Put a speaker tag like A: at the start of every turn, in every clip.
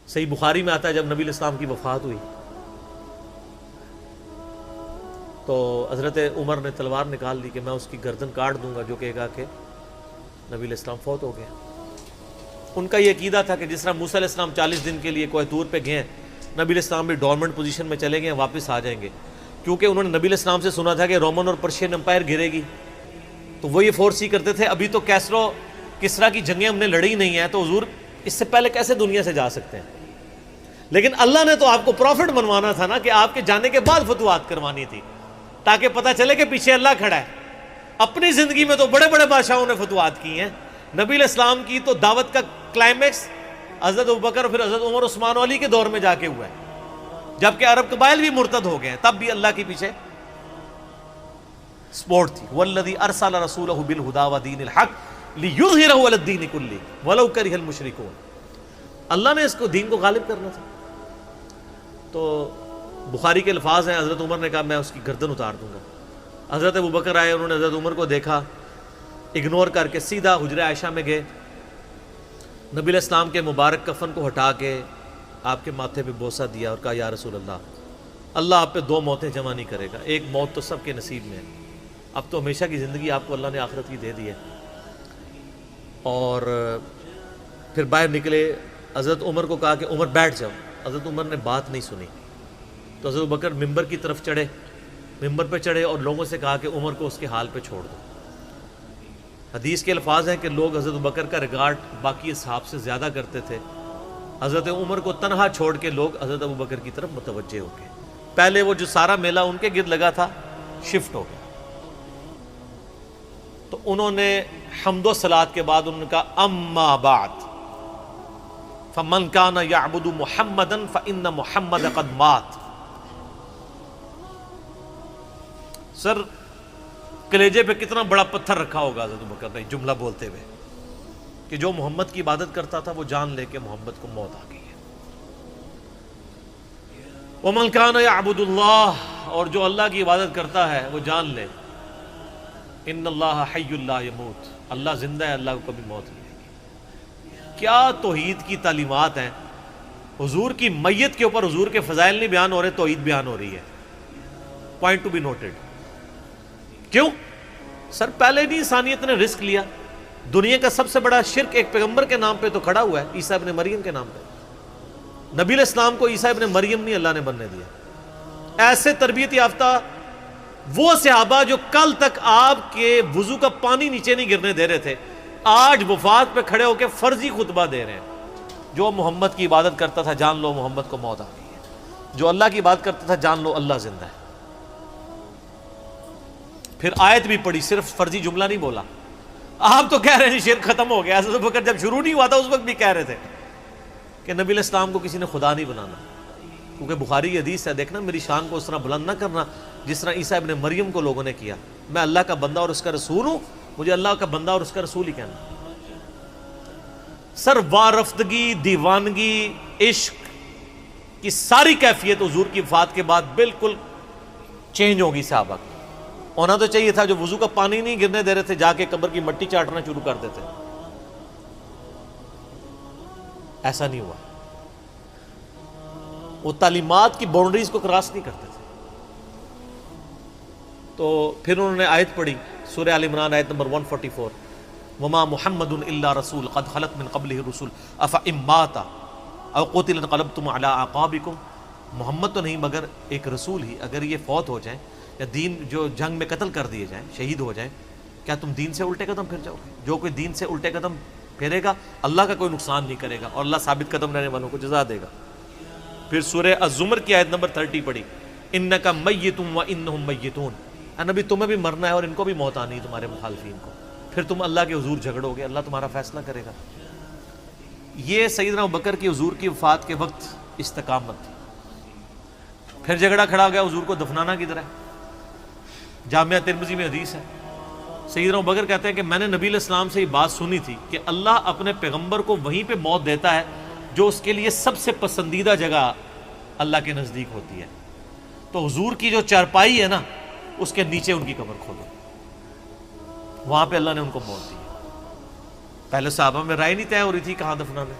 A: صحیح بخاری میں آتا ہے جب نبی علیہ السلام کی وفات ہوئی تو حضرت عمر نے تلوار نکال لی کہ میں اس کی گردن کاٹ دوں گا جو کہے گا کہ نبی علیہ السلام فوت ہو گئے۔ ان کا یہ عقیدہ تھا کہ جس طرح موسیٰ علیہ السلام 40 دن کے لیے کوہ طور پہ گئے ہیں، نبی علیہ السلام بھی ڈورمنٹ پوزیشن میں چلے گئے ہیں، واپس آ جائیں گے، کیونکہ انہوں نے نبی علیہ السلام سے سنا تھا کہ رومن اور پرشین امپائر گرے گی، تو وہ یہ فورس ہی کرتے تھے ابھی تو کسرا کی جنگیں ہم نے لڑی نہیں ہیں، تو حضور اس سے پہلے کیسے دنیا سے جا سکتے ہیں؟ لیکن اللہ نے تو آپ کو پروفٹ بنوانا تھا نا، کہ آپ کے جانے کے بعد فتوحات کروانی تھی، تاکہ پتہ چلے کہ پیچھے اللہ کھڑا ہے۔ اپنی زندگی میں تو بڑے بڑے بادشاہوں نے فتوحات کی ہیں، نبی علیہ السلام کی تو دعوت کا کلائمیکس حضرت ابوبکر پھر حضرت عمر عثمان و علی کے دور میں جا کے ہوا ہے، جبکہ عرب قبائل بھی مرتد ہو گئے ہیں، تب بھی اللہ کے پیچھے سپورٹ تھی۔ والذی ارسل رسولہ بالہدی ودین الحق لیظہرہ علی الدین کلہ ولو کرہ المشرکون، اللہ نے اس کو دین کو غالب کرنا تھا۔ تو بخاری کے الفاظ ہیں، حضرت عمر نے کہا میں اس کی گردن اتار دوں گا۔ حضرت ابوبکر آئے، انہوں نے حضرت عمر کو دیکھا، اگنور کر کے سیدھا حجرہ عائشہ میں گئے، نبی علیہ السلام کے مبارک کفن کو ہٹا کے آپ کے ماتھے پہ بوسہ دیا اور کہا یا رسول اللہ آپ پہ 2 موتیں جمع نہیں کرے گا، ایک موت تو سب کے نصیب میں ہے، اب تو ہمیشہ کی زندگی آپ کو اللہ نے آخرت کی دے دی ہے۔ اور پھر باہر نکلے، حضرت عمر کو کہا کہ عمر بیٹھ جاؤ، حضرت عمر نے بات نہیں سنی، تو حضرت بکر ممبر کی طرف چڑھے، ممبر پہ چڑھے اور لوگوں سے کہا کہ عمر کو اس کے حال پہ چھوڑ دو۔ حدیث کے الفاظ ہیں کہ لوگ حضرت بکر کا ریگارڈ باقی اصحاب سے زیادہ کرتے تھے، حضرت عمر کو تنہا چھوڑ کے لوگ حضرت ابو بکر کی طرف متوجہ ہو گئے۔ پہلے وہ جو سارا میلہ ان کے گرد لگا تھا شفٹ ہو گیا، تو انہوں نے حمد و صلات کے بعد انہوں نے کہا اما بعد فمن کان یعبد محمدا فإن محمد قد مات۔ سر کلیجے پہ کتنا بڑا پتھر رکھا ہوگا حضرت بکر نے جملہ بولتے ہوئے کہ جو محمد کی عبادت کرتا تھا وہ جان لے کہ محمد کو موت آ گئی ہے۔ ومن کان یعبد اللہ، اور جو اللہ کی عبادت کرتا ہے وہ جان لے ان اللہ حی لا یموت، اللہ زندہ ہے، اللہ کو کبھی موت نہیں آئے گی۔ کیا توحید کی تعلیمات ہیں! حضور کی میت کے اوپر حضور کے فضائل نہیں بیان ہو رہے، توحید بیان ہو رہی ہے۔ Point to be noted. کیوں؟ سر پہلے نہیں انسانیت نے رسک لیا، دنیا کا سب سے بڑا شرک ایک پیغمبر کے نام پہ تو کھڑا ہوا ہے، عیسیٰ ابن مریم کے نام پہ۔ نبی علیہ السلام کو عیسیٰ ابن مریم نہیں اللہ نے بننے دیا۔ ایسے تربیت یافتہ وہ صحابہ جو کل تک آپ کے وضو کا پانی نیچے نہیں گرنے دے رہے تھے، آج وفات پہ کھڑے ہو کے فرضی خطبہ دے رہے ہیں۔ جو محمد کی عبادت کرتا تھا جان لو محمد کو موت آ گئی ہے، جو اللہ کی عبادت کرتا تھا جان لو اللہ زندہ ہے۔ پھر آیت بھی پڑھی، صرف فرضی جملہ نہیں بولا۔ آپ تو کہہ رہے ہیں شرک ختم ہو گیا، حضرت بکر جب شروع نہیں ہوا تھا اس وقت بھی کہہ رہے تھے کہ نبی علیہ السلام کو کسی نے خدا نہیں بنانا، کیونکہ بخاری کی حدیث ہے، دیکھنا میری شان کو اس طرح بلند نہ کرنا جس طرح عیسیٰ ابن مریم کو لوگوں نے کیا۔ میں اللہ کا بندہ اور اس کا رسول ہوں، مجھے اللہ کا بندہ اور اس کا رسول ہی کہنا۔ سر وارفتگی، دیوانگی، عشق کی ساری کیفیت حضور کی وفات کے بعد بالکل چینج ہوگی۔ صحابہ کی ہونا تو چاہیے تھا جو وضو کا پانی نہیں گرنے دے رہے تھے جا کے قبر کی مٹی چاٹنا شروع کر دیتے، ایسا نہیں ہوا۔ وہ تعلیمات کی باؤنڈریز کو کراس نہیں کرتے تھے۔ تو پھر انہوں نے آیت پڑھی، سورہ آل عمران آیت نمبر 144، وما محمد الا رسول قد خلت من قبلہ الرسل افإن مات او قتل انقلبتم علی اعقابکم۔ محمد تو نہیں مگر ایک رسول ہی، اگر یہ فوت ہو جائیں یا دین جو جنگ میں قتل کر دیے جائیں، شہید ہو جائیں، کیا تم دین سے الٹے قدم پھر جاؤ گے؟ جو کوئی دین سے الٹے قدم پھیرے گا اللہ کا کوئی نقصان نہیں کرے گا اور اللہ ثابت قدم رہنے والوں کو جزا دے گا۔ پھر سورہ الزمر کی آیت نمبر 30 پڑھی، انک میت وانہم میتون، اے نبی تمہیں بھی مرنا ہے اور ان کو بھی موت آنی ہے، تمہارے مخالفین کو، پھر تم اللہ کے حضور جھگڑو گے، اللہ تمہارا فیصلہ کرے گا۔ یہ سیدنا ابوبکر کی حضور کی وفات کے وقت استقامت تھی۔ پھر جھگڑا کھڑا ہو گیا حضور کو دفنانا کدھر ہے؟ جامعہ ترمذی میں حدیث ہے، سیدنا ابوبکر کہتے ہیں کہ میں نے نبی علیہ السلام سے یہ بات سنی تھی کہ اللہ اپنے پیغمبر کو وہیں پہ موت دیتا ہے جو اس کے لیے سب سے پسندیدہ جگہ اللہ کے نزدیک ہوتی ہے۔ تو حضور کی جو چارپائی ہے نا اس کے نیچے ان کی قبر کھودو، وہاں پہ اللہ نے ان کو موت دی۔ پہلے صحابہ میں رائے نہیں طے ہو رہی تھی کہاں دفنانا۔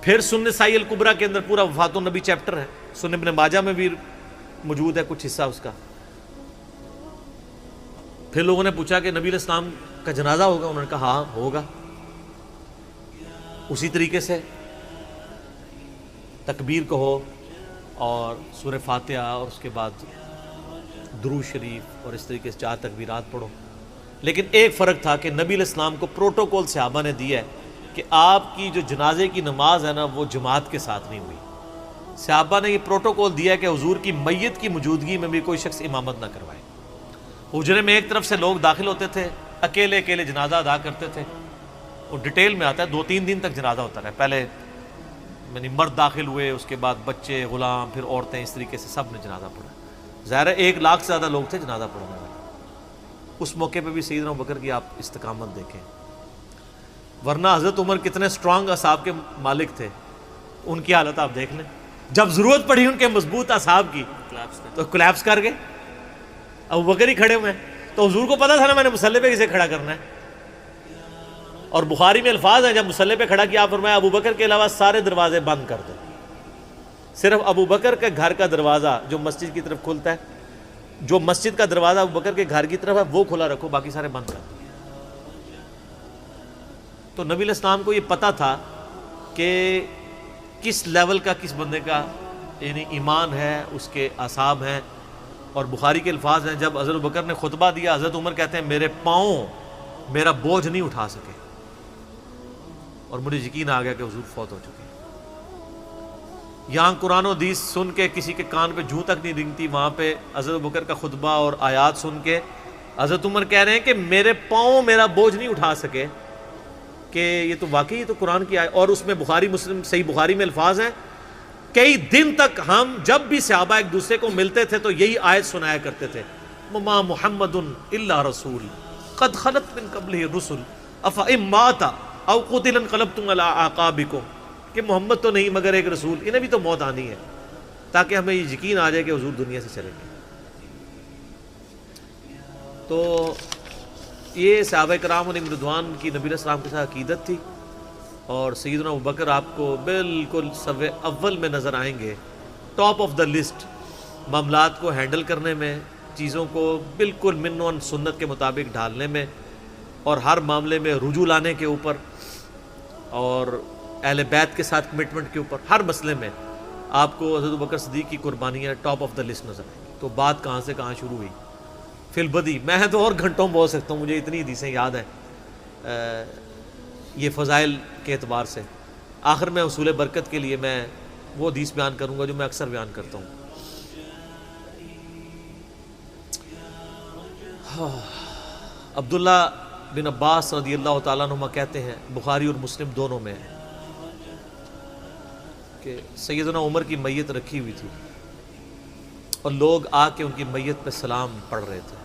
A: پھر سنن نسائی الکبریٰ کے اندر پورا وفات النبی چیپٹر ہے، سنن ابن ماجہ میں بھی موجود ہے کچھ حصہ اس کا۔ پھر لوگوں نے پوچھا کہ نبی علیہ السلام کا جنازہ ہوگا؟ انہوں نے کہا ہاں ہوگا۔ اسی طریقے سے تکبیر کہو اور سورہ فاتحہ اور اس کے بعد درود شریف اور اس طریقے سے 4 تکبیرات پڑھو۔ لیکن ایک فرق تھا کہ نبی علیہ السلام کو پروٹوکول صحابہ نے دیا ہے کہ آپ کی جو جنازے کی نماز ہے نا وہ جماعت کے ساتھ نہیں ہوئی۔ صحابہ نے یہ پروٹوکول دیا کہ حضور کی میت کی موجودگی میں بھی کوئی شخص امامت نہ کروائے۔ حجرے میں ایک طرف سے لوگ داخل ہوتے تھے، اکیلے اکیلے جنازہ ادا کرتے تھے، اور ڈیٹیل میں آتا ہے 2-3 دن تک جنازہ ہوتا رہا۔ پہلے یعنی مرد داخل ہوئے، اس کے بعد بچے، غلام، پھر عورتیں، اس طریقے سے سب نے جنازہ پڑھا۔ ظاہر ہے 1 لاکھ سے زیادہ لوگ تھے جنازہ پڑھنے والے۔ اس موقع پہ بھی سیدنا ابوبکر کی آپ استقامت دیکھیں، ورنہ حضرت عمر کتنے سٹرانگ اصحاب کے مالک تھے، ان کی حالت آپ دیکھ لیں۔ جب ضرورت پڑی ان کے مضبوط اصحاب کی تو کولیپس کر گئے۔ ابوبکر ہی کھڑے ہوئے ہیں، تو حضور کو پتا تھا نا میں نے مصلی پہ کسے کھڑا کرنا ہے۔ اور بخاری میں الفاظ ہیں جب مصلی پہ کھڑا کیا آپ فرمایا ابوبکر کے علاوہ سارے دروازے بند کر دو، صرف ابوبکر کے گھر کا دروازہ جو مسجد کی طرف کھلتا ہے، جو مسجد کا دروازہ ابوبکر کے گھر کی طرف ہے وہ کھلا رکھو، باقی سارے بند کر دو۔ تو نبی علیہ السلام کو یہ پتا تھا کہ کس لیول کا کس بندے کا یعنی ایمان ہے، اس کے اعصاب ہیں۔ اور بخاری کے الفاظ ہیں جب حضرت ابوبکر نے خطبہ دیا، حضرت عمر کہتے ہیں میرے پاؤں میرا بوجھ نہیں اٹھا سکے، اور مجھے یقین آ گیا کہ حضور فوت ہو چکے۔ یہاں قرآن و حدیث سن کے کسی کے کان پہ جوں تک نہیں رنگتی، وہاں پہ حضرت ابوبکر کا خطبہ اور آیات سن کے حضرت عمر کہہ رہے ہیں کہ میرے پاؤں میرا بوجھ نہیں اٹھا سکے، کہ یہ تو واقعی یہ تو قرآن کی آیت۔ اور اس میں بخاری مسلم صحیح بخاری میں الفاظ ہیں کئی دن تک ہم جب بھی صحابہ ایک دوسرے کو ملتے تھے تو یہی آیت سنایا کرتے تھے، وما محمد الا رسول قد خلت من قبلہ الرسل افئن مات او قتل انقلبتم علی اعقابکم، کہ محمد تو نہیں مگر ایک رسول، انہیں بھی تو موت آنی ہے، تاکہ ہمیں یہ یقین آ جائے کہ حضور دنیا سے چلے گئے۔ تو یہ صحابہ کرام علیہم رضوان کی نبی علیہ السلام کے ساتھ عقیدت تھی۔ اور سیدنا ابوبکر آپ کو بالکل صف اول میں نظر آئیں گے، ٹاپ آف دا لسٹ، معاملات کو ہینڈل کرنے میں، چیزوں کو بالکل من و سنت کے مطابق ڈھالنے میں، اور ہر معاملے میں رجوع لانے کے اوپر، اور اہل بیت کے ساتھ کمٹمنٹ کے اوپر، ہر مسئلے میں آپ کو حضرت ابوبکر صدیق کی قربانیاں ٹاپ آف دا لسٹ نظر آئیں گی۔ تو بات کہاں سے کہاں شروع ہوئی، فی البدی میں تو اور گھنٹوں بول سکتا ہوں، مجھے اتنی حدیثیں یاد ہیں یہ فضائل کے اعتبار سے۔ آخر میں حصول برکت کے لیے میں وہ حدیث بیان کروں گا جو میں اکثر بیان کرتا ہوں۔ عبداللہ بن عباس رضی اللہ تعالیٰ عنہما کہتے ہیں، بخاری اور مسلم دونوں میں ہے، کہ سیدنا عمر کی میت رکھی ہوئی تھی اور لوگ آ کے ان کی میت پہ سلام پڑھ رہے تھے،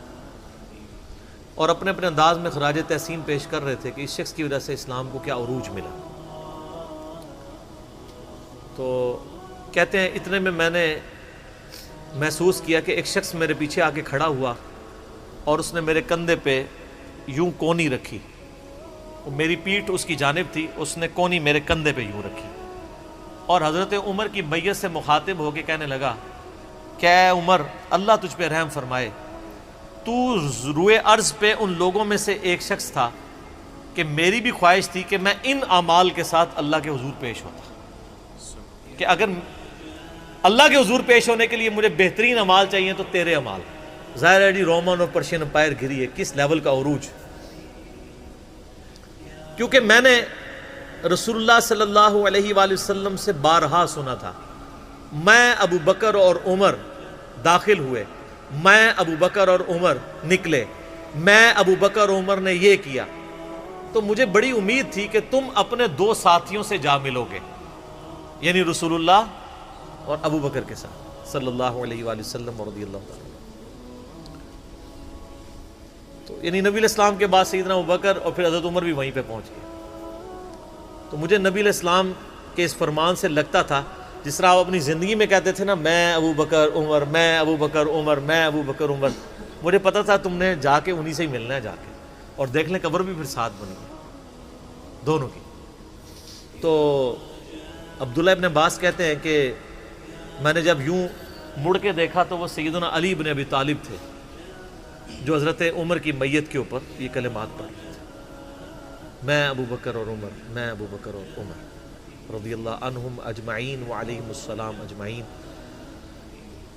A: اور اپنے اپنے انداز میں خراج تحسین پیش کر رہے تھے کہ اس شخص کی وجہ سے اسلام کو کیا عروج ملا۔ تو کہتے ہیں اتنے میں میں نے محسوس کیا کہ ایک شخص میرے پیچھے آ کے کھڑا ہوا اور اس نے میرے کندھے پہ یوں کونی رکھی، میری پیٹھ اس کی جانب تھی، اس نے کونی میرے کندھے پہ یوں رکھی، اور حضرت عمر کی میت سے مخاطب ہو کے کہنے لگا کہ اے عمر اللہ تجھ پہ رحم فرمائے، تو روئے ارض پہ ان لوگوں میں سے ایک شخص تھا کہ میری بھی خواہش تھی کہ میں ان اعمال کے ساتھ اللہ کے حضور پیش ہوتا، کہ اگر اللہ کے حضور پیش ہونے کے لیے مجھے بہترین اعمال چاہیے تو تیرے اعمال۔ ظاہر ہے جی رومن اور پرشین امپائر گری ہے، کس لیول کا عروج، کیونکہ میں نے رسول اللہ صلی اللہ علیہ وآلہ وسلم سے بارہا سنا تھا، میں ابو بکر اور عمر داخل ہوئے، میں ابو بکر اور عمر نکلے، میں ابو بکر اور عمر نے یہ کیا، تو مجھے بڑی امید تھی کہ تم اپنے 2 ساتھیوں سے جا ملو گے، یعنی رسول اللہ اور ابو بکر کے ساتھ صلی اللہ علیہ وآلہ وسلم رضی اللہ تعالیٰ۔ تو یعنی نبی علیہ السلام کے بعد سیدنا ابو بکر اور پھر حضرت عمر بھی وہیں پہ پہنچ گئے۔ تو مجھے نبی علیہ السلام کے اس فرمان سے لگتا تھا جس طرح آپ اپنی زندگی میں کہتے تھے نا، میں ابو بکر عمر، میں ابو بکر عمر، میں ابو بکر عمر، مجھے پتا تھا تم نے جا کے انہی سے ہی ملنا ہے جا کے، اور دیکھ لیں قبر بھی پھر ساتھ بنی ہے دونوں کی۔ تو عبداللہ ابن عباس کہتے ہیں کہ میں نے جب یوں مڑ کے دیکھا تو وہ سیدنا علی بن ابی طالب تھے جو حضرت عمر کی میت کے اوپر یہ کلمات پڑھ رہے تھے، میں ابو بکر اور عمر، میں ابو بکر اور عمر رضی اللہ عنہم اجمعین وعلیہم السلام اجمعین۔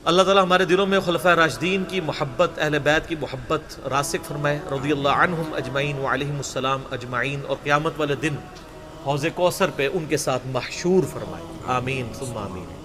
A: اللہ تعالیٰ ہمارے دلوں میں خلفائے راشدین کی محبت، اہل بیت کی محبت راسخ فرمائے رضی اللہ عنہم اجمعین وعلیہم السلام اجمعین، اور قیامت والے دن حوض کوثر پہ ان کے ساتھ محشور فرمائے، آمین ثم آمین۔